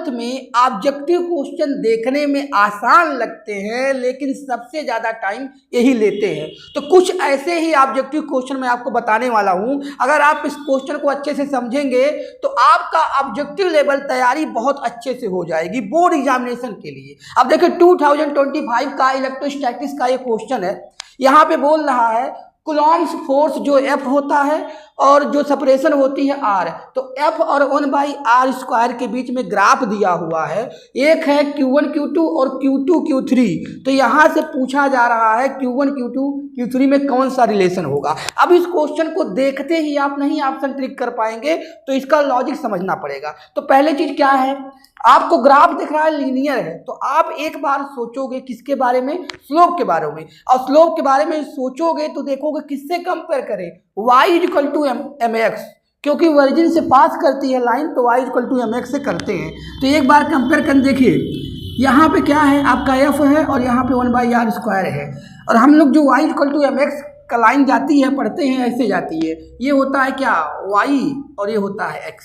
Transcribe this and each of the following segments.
12th में objective question देखने में आसान लगते हैं लेकिन सबसे ज़्यादा टाइम यही लेते हैं। तो कुछ ऐसे ही ऑब्जेक्टिव क्वेश्चन मैं आपको बताने वाला हूं। अगर आप इस क्वेश्चन को अच्छे से समझेंगे तो आपका ऑब्जेक्टिव लेवल तैयारी बहुत अच्छे से हो जाएगी बोर्ड एग्जामिनेशन के लिए। अब देखिए 2025 का इलेक्ट्रोस्टैटिक्स का ये क्वेश्चन है। यहाँ पे बोल रहा है कूलॉम्स फोर्स जो F होता है और जो सेपरेशन होती है R, तो F और 1/r² के बीच में ग्राफ दिया हुआ है। एक है Q1 Q2 और Q2 Q3। तो यहाँ से पूछा जा रहा है Q1 Q2 Q3 में कौन सा रिलेशन होगा। अब इस क्वेश्चन को देखते ही आप नहीं ऑप्शन ट्रिक कर पाएंगे, तो इसका लॉजिक समझना पड़ेगा। तो पहले चीज क्या है, आपको ग्राफ दिख रहा है लीनियर है, तो आप एक बार सोचोगे किसके बारे में, स्लोप के बारे में। और स्लोप के बारे में सोचोगे तो देखोगे किससे कंपेयर करें, y = mx, क्योंकि ओरिजिन से पास करती है लाइन तो y = mx से करते हैं। तो एक बार कंपेयर कर देखिए, यहाँ पे क्या है आपका f है और यहाँ पे 1/r² है, और हम लोग जो y = mx का लाइन जाती है पढ़ते हैं ऐसे जाती है, ये होता है क्या y और ये होता है x,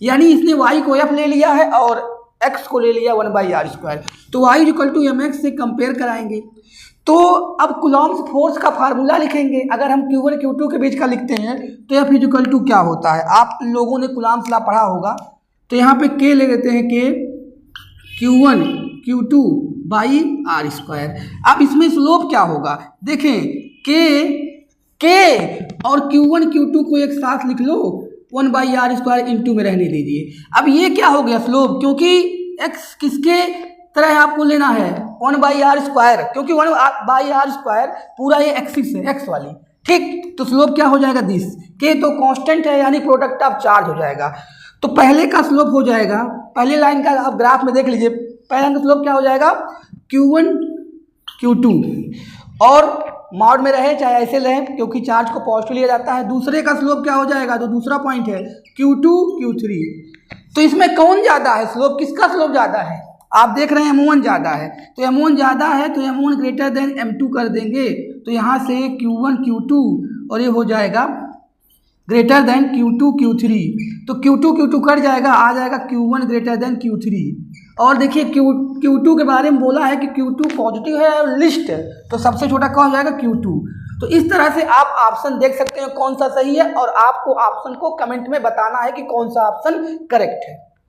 यानी इसने y को f ले लिया है और x को ले लिया 1/r²। तो y = mx से कंपेयर कराएंगे। तो अब कूलॉम्स फोर्स का फार्मूला लिखेंगे। अगर हम Q1 Q2 के बीच का लिखते हैं तो F = क्या होता है, आप लोगों ने कूलॉम्स लॉ पढ़ा होगा। तो यहाँ पे K ले लेते हैं, K Q1 Q2/r²। अब इसमें स्लोप क्या होगा, देखें K और Q1 Q2 को एक साथ लिख लो, 1/r² इंटू में रहने दीजिए। अब ये क्या हो गया स्लोप, क्योंकि x किसके तरह आपको लेना है 1/r², क्योंकि 1/r² पूरा ये एक्सिस है x वाली, ठीक। तो स्लोप क्या हो जाएगा दिस, k तो कांस्टेंट है यानी प्रोडक्ट ऑफ चार्ज हो जाएगा। तो पहले का स्लोप हो जाएगा, पहले लाइन का आप ग्राफ में देख लीजिए, पहला का स्लोप क्या हो जाएगा Q1 Q2, और मॉड में रहे चाहे ऐसे रहे क्योंकि चार्ज को पॉजिटिव लिया जाता है। दूसरे का स्लोप क्या हो जाएगा, तो दूसरा पॉइंट है Q2 Q3। तो इसमें कौन ज़्यादा है स्लोप, किसका स्लोप ज़्यादा है, आप देख रहे हैं M1 ज़्यादा है। तो M1 ज़्यादा है तो M1 > M2 कर देंगे। तो यहाँ से Q1 Q2 और ये हो जाएगा > Q2 Q3। तो Q2 Q2 कट जाएगा, आ जाएगा Q1 > Q3। और देखिए Q2 के बारे में बोला है कि Q2 पॉजिटिव है और लिस्ट है, तो सबसे छोटा कौन हो जाएगा Q2। तो इस तरह से आप ऑप्शन देख सकते हैं कौन सा सही है, और आपको ऑप्शन को कमेंट में बताना है कि कौन सा ऑप्शन करेक्ट है।